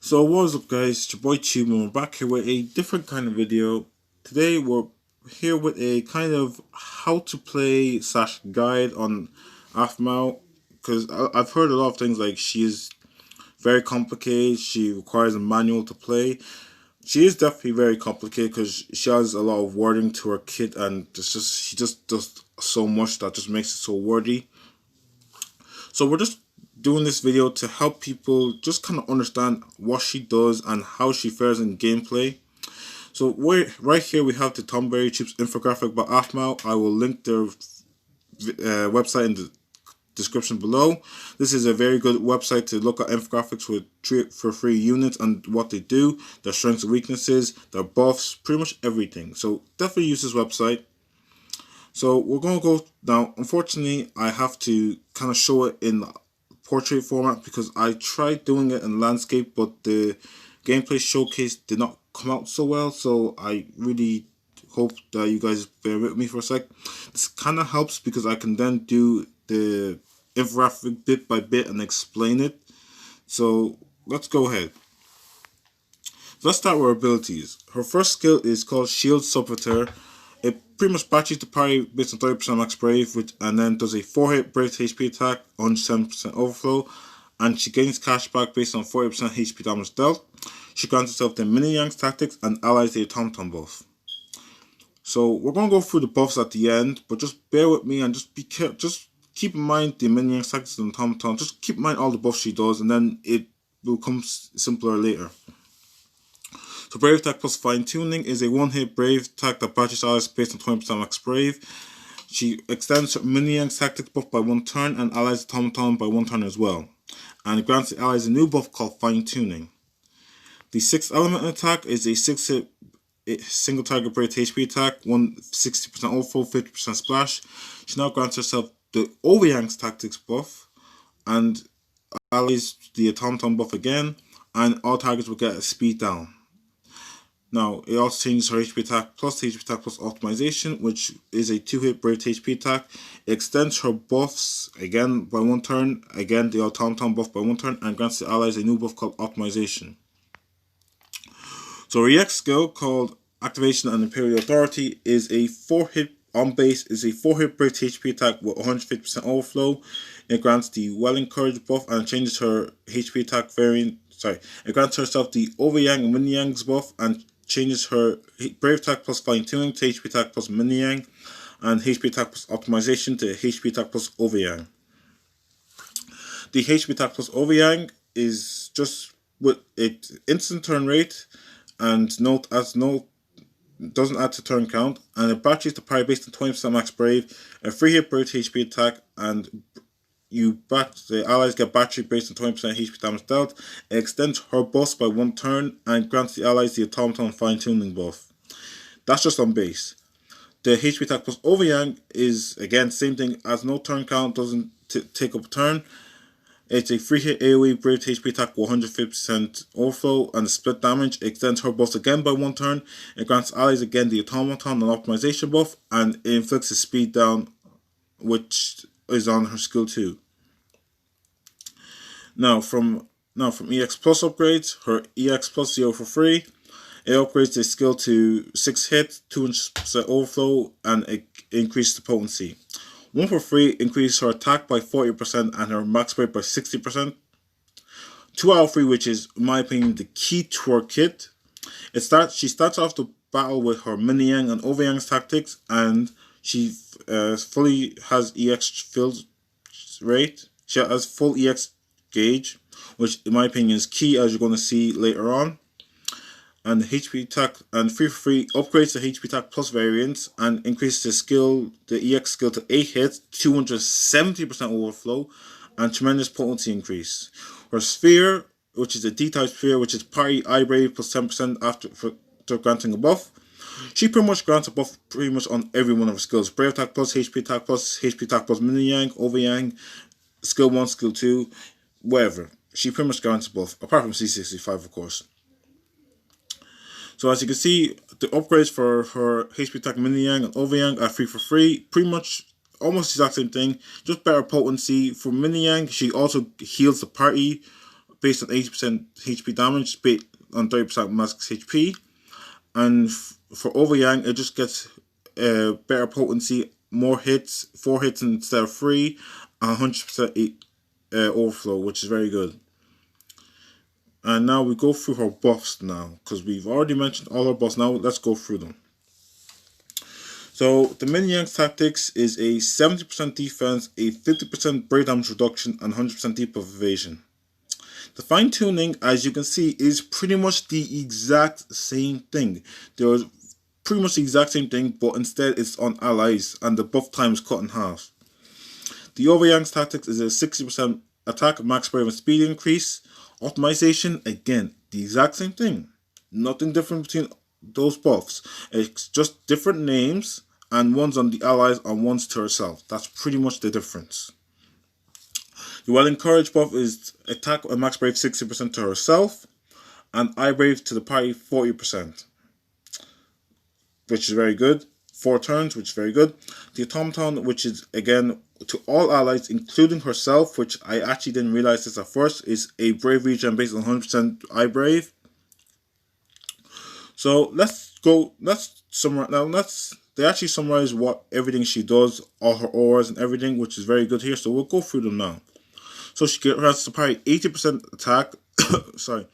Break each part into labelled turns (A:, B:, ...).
A: So what's up guys, it's your boy Tube and we're back here with a different kind of video. Today we're here with a kind of how to play slash guide on aphmau, because I've heard a lot of things like she is very complicated, she requires a manual to play. She is definitely very complicated because she has a lot of wording to her kit, and she just does so much that just makes it so wordy. So we're just doing this video to help people just kind of understand what she does and how she fares in gameplay. So right here we have the Tomberry Chips infographic by aphmau. I will link their website in the description below. This is a very good website to look at infographics for free units and what they do, their strengths and weaknesses, their buffs, pretty much everything. So definitely use this website. So we're going to go now. Unfortunately, I have to kind of show it in portrait format because I tried doing it in landscape, but the gameplay showcase did not come out so well. So I really hope that you guys bear with me for a sec. This kind of helps because I can then do the infographic bit by bit and explain it. So let's go ahead. So let's start with her abilities. Her first skill is called Shield Subverter. It pretty much batches the parry based on 30% max brave, and then does a 4-hit brave HP attack on 7% overflow, and she gains cashback based on 40% HP damage dealt. She grants herself the Mini Yang's tactics and allies the automaton buff. So we're going to go through the buffs at the end, but just bear with me and just be careful. Just keep in mind the Mini Yang's tactics and automaton. Just keep in mind all the buffs she does, and then it will come simpler later. So Brave Attack plus Fine Tuning is a one-hit Brave attack that batches allies based on 20% max Brave. She extends her Mini Yang's tactics buff by 1 turn and allies the automaton by 1 turn as well. And it grants the allies a new buff called Fine Tuning. The 6th element attack is a 6-hit single target Brave HP attack, 60% overflow, 50% splash. She now grants herself the Overyang's tactics buff and allies the automaton buff again, and all targets will get a speed down. Now, it also changes her HP attack plus optimization, which is a 2-hit Brave HP attack. It extends her buffs again by 1 turn, again the automaton buff by 1 turn, and grants the allies a new buff called optimization. So her EX skill called Activation and Imperial Authority is a 4-hit on base, is a 4-hit Brave HP attack with 150% overflow. It grants the Well Encouraged buff and changes her HP attack variant. It grants herself the Overyang and Mini Yang's buff and changes her Brave Attack plus Fine Tuning to HP Attack plus Mini Yang, and HP Attack plus Optimization to HP Attack plus Overyang. The HP Attack plus Overyang is just with it instant turn rate, and doesn't add to turn count, and it batches the parry based on 20% max Brave, a 3-hit Brave HP attack, and the allies get battery based on 20% HP damage dealt. It extends her buffs by 1 turn and grants the allies the automaton fine tuning buff. That's just on base. The HP attack plus Overyang is again same thing, as no turn count, doesn't take up a turn. It's a 3-hit AoE Brave HP attack with 150% overflow and split damage. It extends her buffs again by 1 turn. It grants allies again the automaton and optimization buff, and it inflicts a speed down, which is on her skill 2. Now from EX Plus upgrades, her EX Plus 0 for free. It upgrades the skill to 6 hit, 200% overflow, and it increases the potency. 1 for free increases her attack by 40% and her max rate by 60%. 2 out of 3, which is, in my opinion, the key to her kit. She starts off the battle with her Mini Yang and Overyang's tactics, and she fully has EX filled rate. She has full EX gauge, which in my opinion is key, as you're going to see later on. And the HP attack and 3 for free upgrades the HP attack plus variants and increases the EX skill to 8 hits, 270% overflow, and tremendous potency increase. Her sphere, which is a D-type sphere, which is parry iBrave plus 10% after granting a buff. She pretty much grants a buff pretty much on every one of her skills. Brave attack plus HP attack plus Mini Yang, Overyang, skill 1, skill 2, whatever. She pretty much grants a buff, apart from C65 of course. So as you can see, the upgrades for her HP attack Mini Yang and Overyang are 3 for free. Pretty much almost the exact same thing, just better potency. For Mini Yang, she also heals the party based on 80% HP damage, based on 30% max HP. And for Overyang, it just gets better potency, more hits, 4 hits instead of 3, and 100% overflow, which is very good. And now we go through her buffs now, because we've already mentioned all her buffs. Now let's go through them. So the Min Yang's tactics is a 70% defense, a 50% break damage reduction, and 100% debuff evasion. The fine tuning, as you can see, is pretty much the exact same thing. There's pretty much the exact same thing, but instead it's on allies, and the buff time is cut in half. The Overyang's tactics is a 60% attack, max brave, and speed increase. Optimization, again, the exact same thing. Nothing different between those buffs. It's just different names, and one's on the allies and one's to herself. That's pretty much the difference. The Well Encouraged buff is attack and max brave 60% to herself, and I brave to the party 40%, which is very good. 4 turns, which is very good. The Automaton, which is again to all allies, including herself, which I actually didn't realize this at first, is a brave regen based on 100% I brave. So let's summarize now. They actually summarize what everything she does, all her auras and everything, which is very good here. So we'll go through them now. So she grants the party 80% attack, sorry,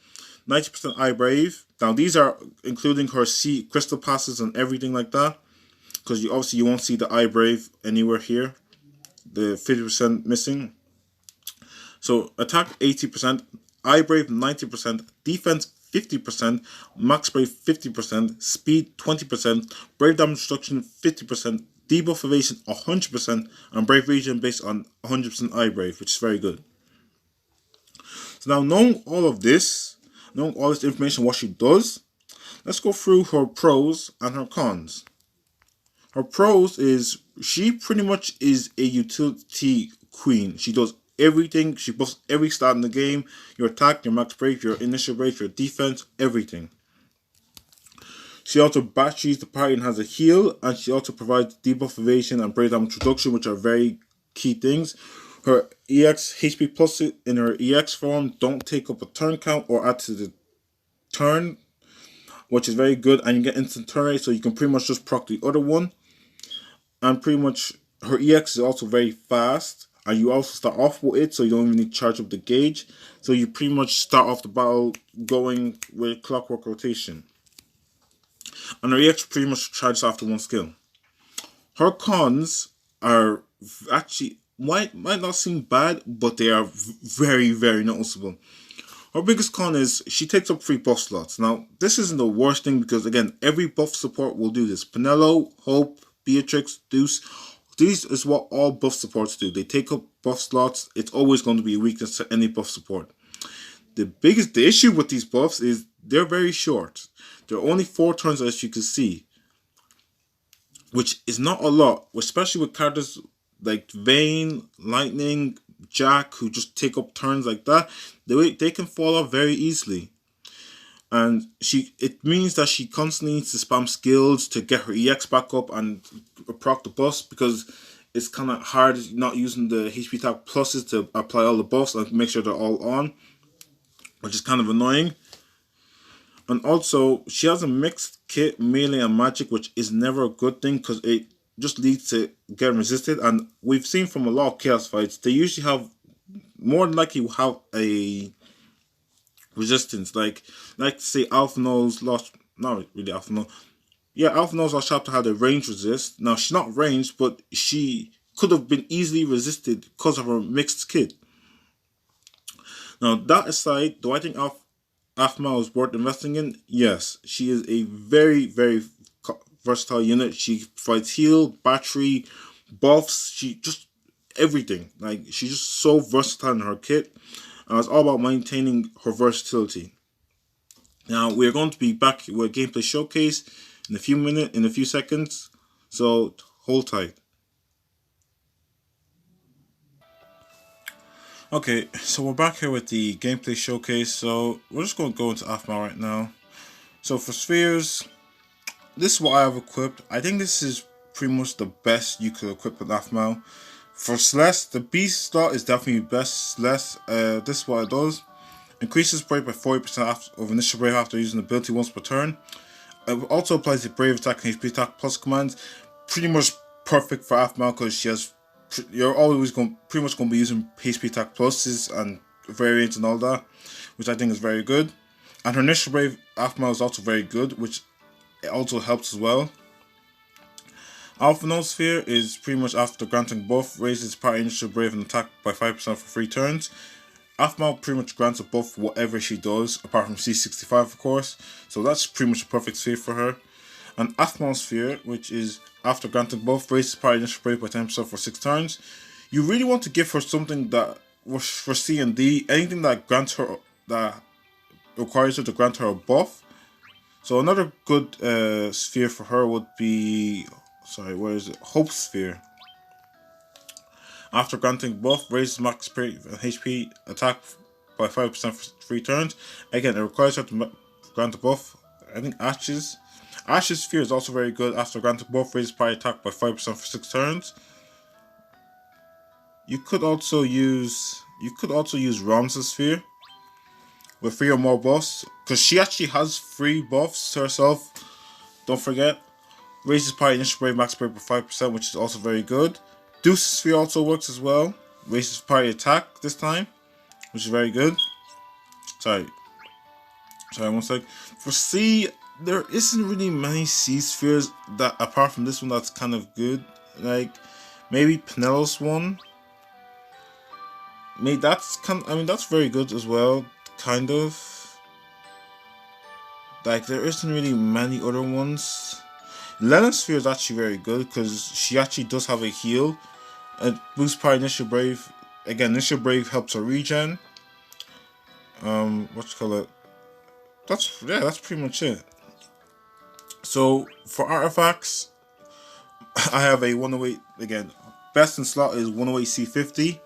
A: 90% I brave. Now these are including her C crystal passes and everything like that, because you won't see the I brave anywhere here. The 50% missing. So attack 80%, I brave 90%, defense 50%, max brave 50%, speed 20%, brave damage reduction 50%, debuff evasion 100%, and brave regen based on 100% I brave, which is very good. So now knowing all this information, what she does, let's go through her pros and her cons. Her pros is she pretty much is a utility queen. She does everything. She buffs every stat in the game. Your attack, your max brave, your initial brave, your defense, everything. She also batteries the party and has a heal, and she also provides debuff evasion and brave damage reduction, which are very key things. Her EX HP plus in her EX form don't take up a turn count or add to the turn, which is very good, and you get instant turn rate, so you can pretty much just proc the other one. And pretty much her EX is also very fast, and you also start off with it, so you don't even need to charge up the gauge. So you pretty much start off the battle going with clockwork rotation. And her EX pretty much charges after one skill. Her cons are actually might not seem bad, but they are very, very noticeable. Her biggest con is she takes up 3 buff slots. Now, this isn't the worst thing, because again, every buff support will do this. Penelo, Hope, Beatrix, Deuce, these is what all buff supports do. They take up buff slots. It's always going to be a weakness to any buff support. The issue with these buffs is they're very short. They're only 4 turns, as you can see, which is not a lot, especially with characters like Vayne, Lightning, Jack, who just take up turns like that. They can fall off very easily. And it means that she constantly needs to spam skills to get her EX back up and proc the buffs, because it's kind of hard not using the HP attack pluses to apply all the buffs and make sure they're all on, which is kind of annoying. And also, she has a mixed kit, melee and magic, which is never a good thing, because it just leads to getting resisted. And we've seen from a lot of chaos fights, they usually have, more than likely will have a resistance. Like say aphmau's lost, not really aphmau. Yeah, aphmau's lost chapter had a range resist. Now she's not ranged, but she could have been easily resisted because of her mixed kit. Now that aside, do I think aphmau is worth investing in? Yes, she is a very, very versatile unit. She provides heal, battery, buffs. She just everything. Like, she's just so versatile in her kit, and it's all about maintaining her versatility. Now we're going to be back with a gameplay showcase in a few seconds. So hold tight. Okay, so we're back here with the gameplay showcase. So we're just going to go into aphmau right now. So for spheres, this is what I have equipped. I think this is pretty much the best you could equip with aphmau. For Celeste, the beast slot is definitely best Celeste. This is what it does. Increases Brave by 40% of initial Brave after using the ability once per turn. It also applies to Brave attack and HP attack plus commands. Pretty much perfect for aphmau because she has. You're always pretty much going to be using HP attack pluses and variants and all that, which I think is very good. And her initial Brave aphmau is also very good, which it also helps as well. Alpha Sphere is pretty much after granting buff, raises party initial Brave and attack by 5% for 3 turns. aphmau pretty much grants a buff for whatever she does, apart from C65 of course, so that's pretty much a perfect sphere for her. And aphmau Sphere, which is after granting buff, raises party initial Brave by 10% for 6 turns. You really want to give her something that was for C and D, anything that grants her, that requires her to grant her a buff. So another good sphere for her would be, sorry, where is it? Hope Sphere. After granting buff, raises max HP attack by 5% for 3 turns. Again, it requires her to grant a buff. I think Ashes Sphere is also very good. After granting buff, raises party attack by 5% for 6 turns. You could also use Ram's Sphere with 3 or more buffs, because she actually has 3 buffs herself. Don't forget. Raises party initial Brave max Brave by 5%, which is also very good. Deuce Sphere also works as well. Raises party attack this time, which is very good. Sorry, one sec. For C, there isn't really many C spheres that, apart from this one, that's kind of good. Like maybe Penelo's one. Maybe that's that's very good as well. Kind of. Like there isn't really many other ones. Lemme's Sphere is actually very good because she actually does have a heal. It boosts party initial Brave. Again, initial Brave helps her regen. That's pretty much it. So for artifacts, I have a 108 again. Best in slot is 108 C50.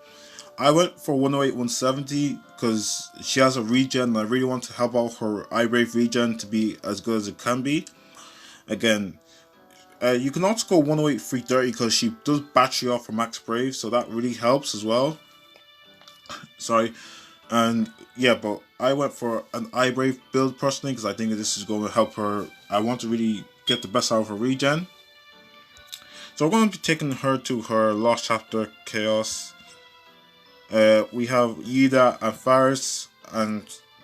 A: I went for 108 170 because she has a regen and I really want to help out her iBrave regen to be as good as it can be. Again, you can also go 108 330 because she does battery off her max Brave, so that really helps as well. Sorry. And yeah, but I went for an iBrave build personally because I think this is going to help her. I want to really get the best out of her regen. So we're going to be taking her to her Lost Chapter Chaos. We have Yida and Faris, and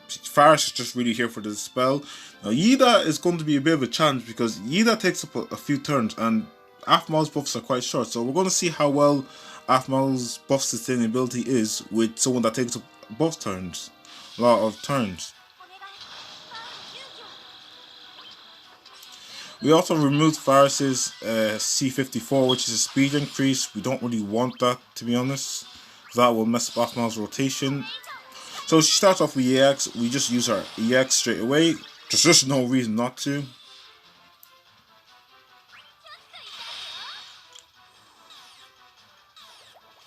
A: Faris is just really here for the spell. Now Yida is going to be a bit of a challenge because Yida takes up a few turns and aphmau's buffs are quite short, so we're going to see how well aphmau's buff sustainability is with someone that takes up buff turns, a lot of turns. We also removed Faris's C54, which is a speed increase. We don't really want that, to be honest. That will mess up aphmau's rotation. So she starts off with EX. We just use her EX straight away. There's just no reason not to.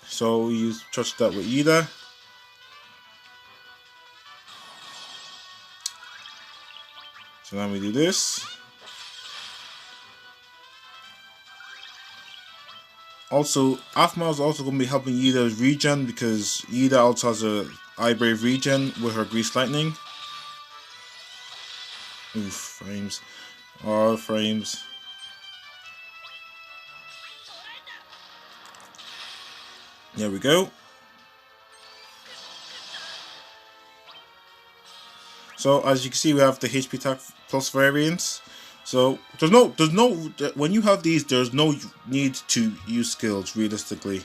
A: So we touch that with Yida. So now we do this. Also, aphmau is also going to be helping Yida's regen because Yida also has a iBrave regen with her Grease Lightning. Oof, frames. Oh, frames. There we go. So as you can see, we have the HP attack plus variants. So there's no when you have these, there's no need to use skills realistically.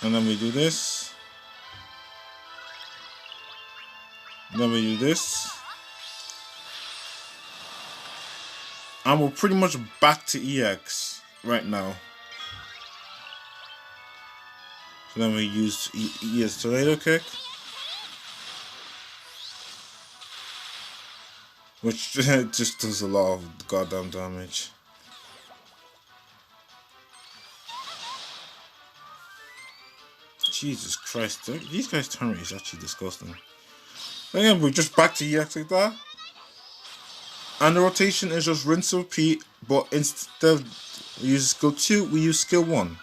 A: And then we do this. And then we do this. And we're pretty much back to EX right now. So then we use EX Tornado Kick, which just does a lot of goddamn damage. Jesus Christ, these guys' turn rate is actually disgusting. Again, we're just back to EX like that. And the rotation is just rinse and repeat, but instead of using skill 2, we use skill 1.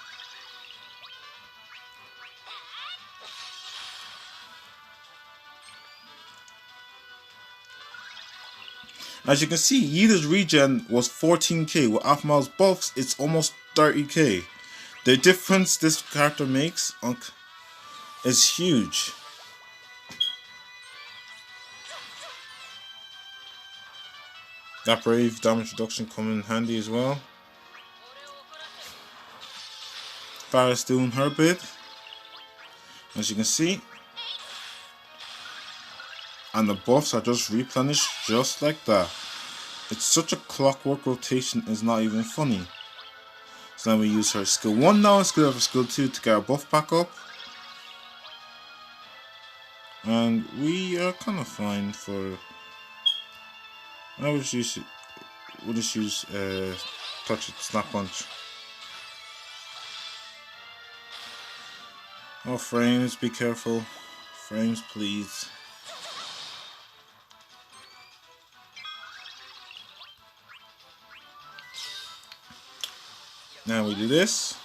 A: As you can see, Yida's regen was 14k. With aphmau's buffs, it's almost 30k. The difference this character makes is huge. That brave damage reduction coming in handy as well. Farah's doing her bit, as you can see. And the buffs are just replenished just like that. It's such a clockwork rotation, it's not even funny. So now we use her skill 1 now instead of skill 2 to get our buff back up. And we are kind of fine for... we'll just use touch it, snap punch. Oh, frames, be careful. Frames, please. Now we do this.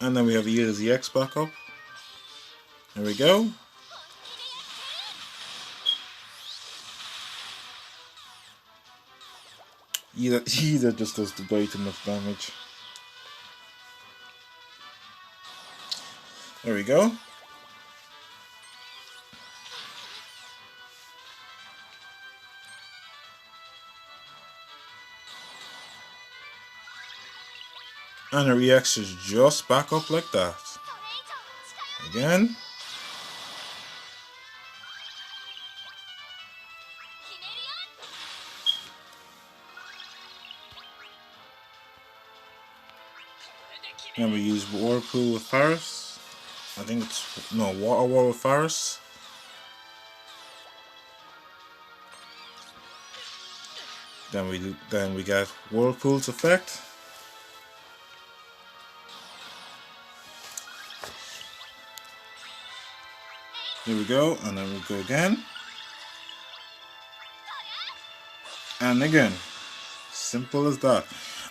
A: And then we have Yida's EX back up. There we go. Yida just does way too much damage. There we go. And her EX is just back up like that. Again. And we use Whirlpool with Faris. I think it's Water War with Faris. Then we get Whirlpool's effect. Here we go, and then we go again. And again. Simple as that.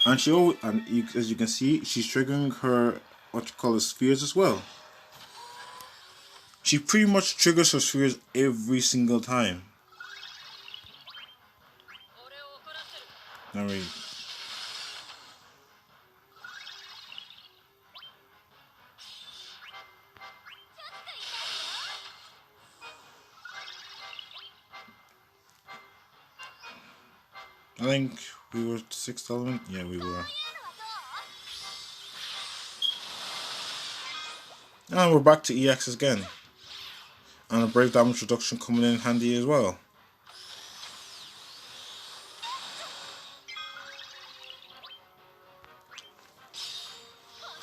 A: And as you can see, she's triggering her spheres as well. She pretty much triggers her spheres every single time. Now I think we were 6th element. Yeah, we were. And we're back to EX again. And a brave damage reduction coming in handy as well.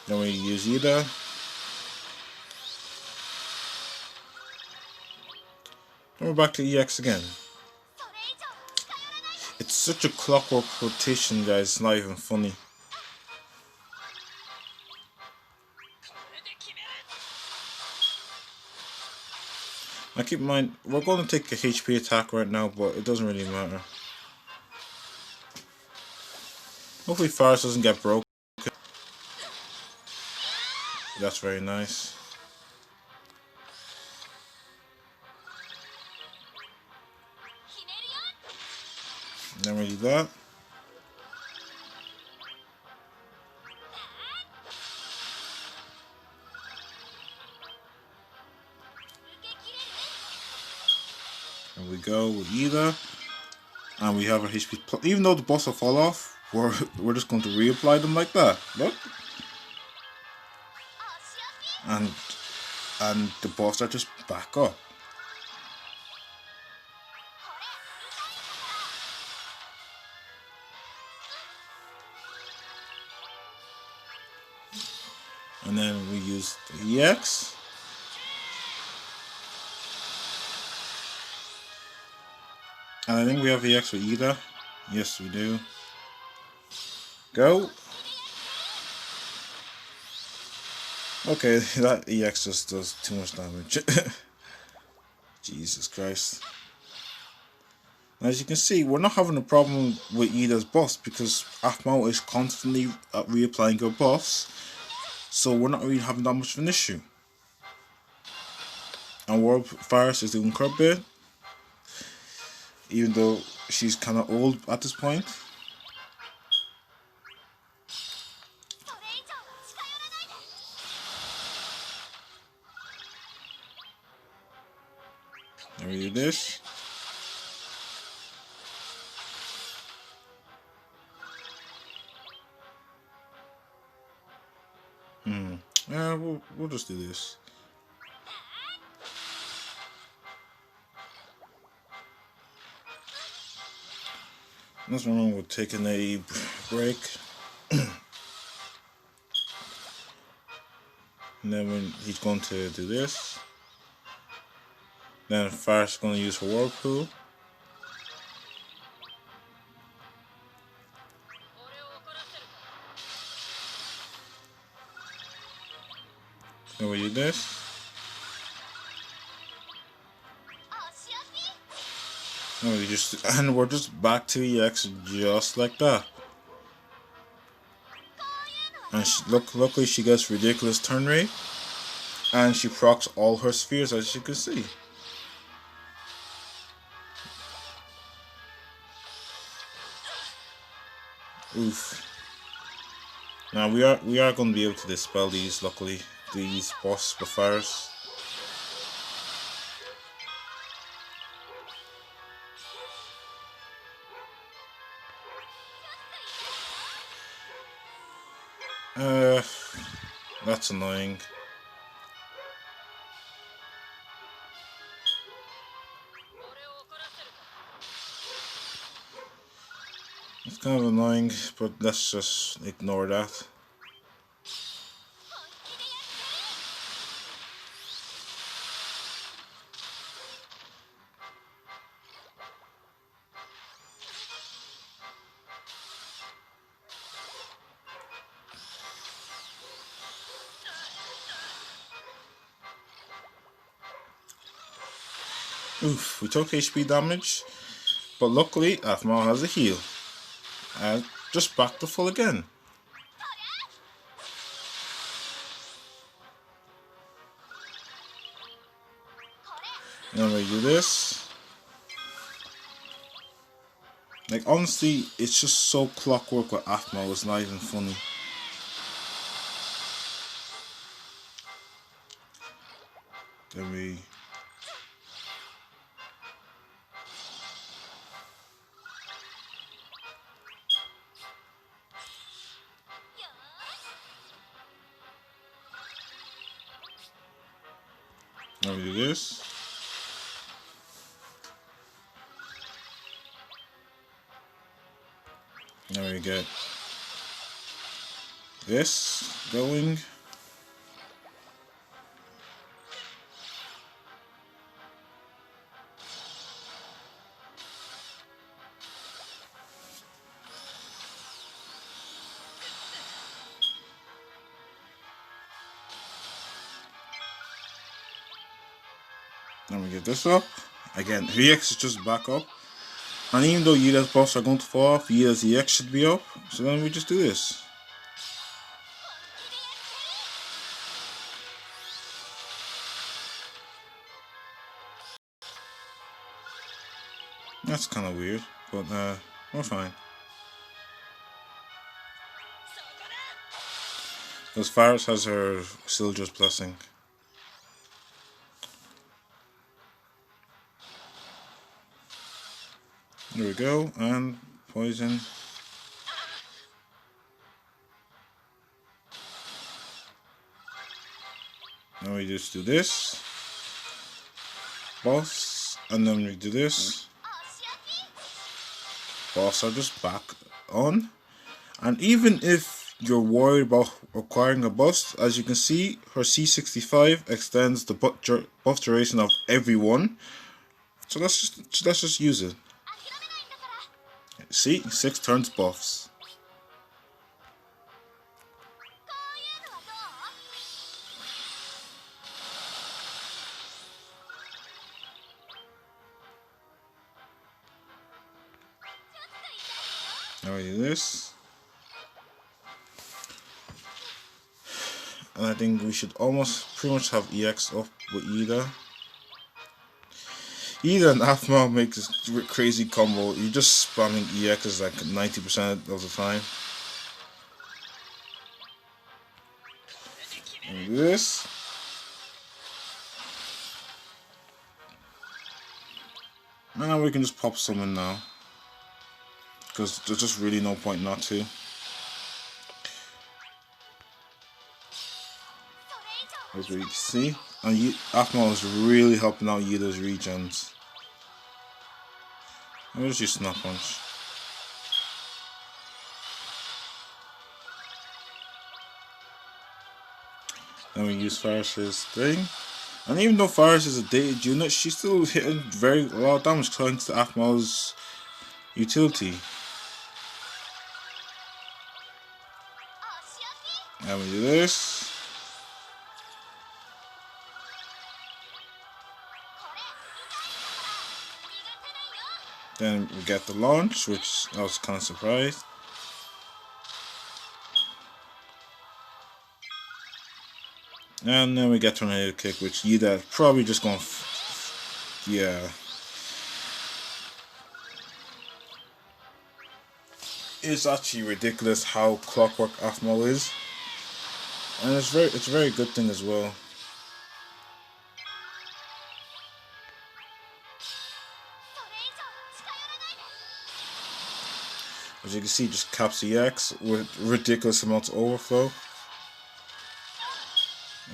A: Then we use Yida. And we're back to EX again. It's such a clockwork rotation, guys, it's not even funny. Now keep in mind, we're going to take a HP attack right now, but it doesn't really matter. Hopefully Faris doesn't get broken. That's very nice. Then we do that. And we go with Yida. And we have our HP. Even though the boss will fall off, we're just going to reapply them like that. Look. And the boss are just back up. And then we use the EX. And I think we have EX with Yida. Yes, we do. Go. Okay, that EX just does too much damage. Jesus Christ. As you can see, we're not having a problem with Yida's buffs because aphmau is constantly reapplying her buffs. So we're not really having that much of an issue. And World Virus is doing quite a bit, even though she's kind of old at this point. Let me do this. Yeah, we'll just do this. Nothing wrong with taking a break. And then when he's going to do this, then Fire's going to use her Whirlpool. Then we do this. And we're just back to EX just like that. And luckily she gets ridiculous turn rate, and she procs all her spheres, as you can see. Oof. Now we are going to be able to dispel these. Luckily, these boss fires. That's annoying. It's kind of annoying, but let's just ignore that. Oof, we took HP damage, but luckily aphmau has a heal. And just back to full again. Now we do this. Like, honestly, it's just so clockwork with aphmau, it's not even funny. Then we... Now we do this. Now we get this going. Then we get this up. Again, VX is just back up. And even though Yida's buffs are going to fall off, Yida's EX should be up. So then we just do this. That's kind of weird, but we're fine. Because Faris has her Sildra's Blessing. There we go, and poison. Now we just do this. Boss, and then we do this. Boss are just back on. And even if you're worried about acquiring a bust, as you can see, her C65 extends the buff duration of everyone. So let's just use it. See, 6 turns buffs. Now we do this. And I think we should almost pretty much have EX up with Yida. Either an aphmau makes this crazy combo. You're just spamming EXs like 90% of the time. And this. And we can just pop someone now. Because there's just really no point not to. As we can see. And aphmau is really helping out Yida's regens. I'll just use Snap Punch. Then we use Faris's thing. And even though Faris is a dated unit, she's still hitting a lot of damage thanks to aphmau's utility. And we do this. Then we get the launch, which I was kind of surprised. And then we get tornado kick, which Yida probably just gonna, yeah. It's actually ridiculous how clockwork aphmau is, and it's a very good thing as well. As you can see, just caps EX with ridiculous amounts of overflow.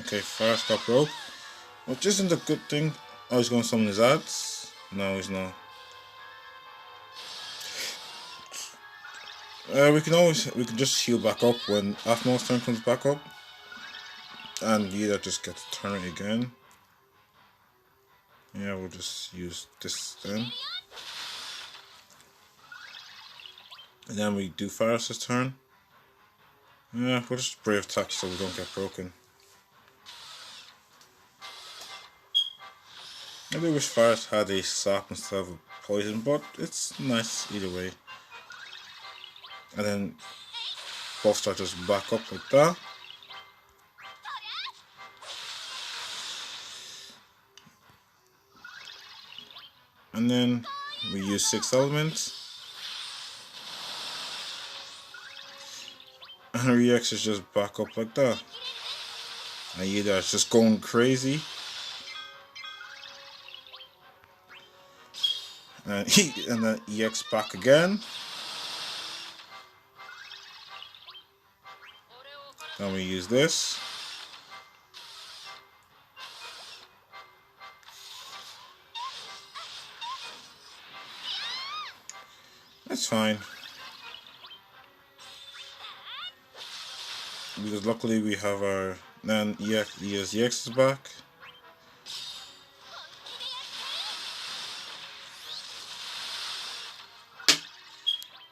A: Okay, Faris got broke, which isn't a good thing. Oh, he's going to summon his ads? No, he's not. We can just heal back up when aphmau's turn comes back up. And Yida just gets to turn it again. Yeah, we'll just use this then. And then we do Faris' turn. Yeah, we'll just brave attack so we don't get broken. I do wish Faris had a sap instead of a poison, but it's nice either way. And then both start just back up like that. And then we use 6 elements. And her EX is just back up like that. And Yida is just going crazy. And then EX back again. Then we use this. That's fine. Because luckily we have our, then EX is back.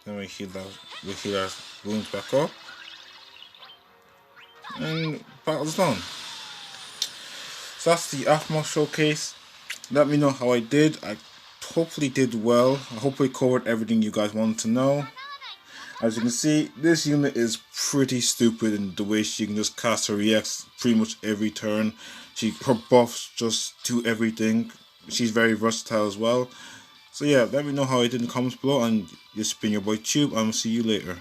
A: Then we heal our wounds back up. And battle's done. So that's the aphmau showcase. Let me know how I did. I hopefully did well. I hopefully covered everything you guys wanted to know. As you can see, this unit is pretty stupid in the way she can just cast her EX pretty much every turn. Her buffs just do everything. She's very versatile as well. So yeah, let me know how I did in the comments below, and it's been your boy Tube. I'm gonna see you later.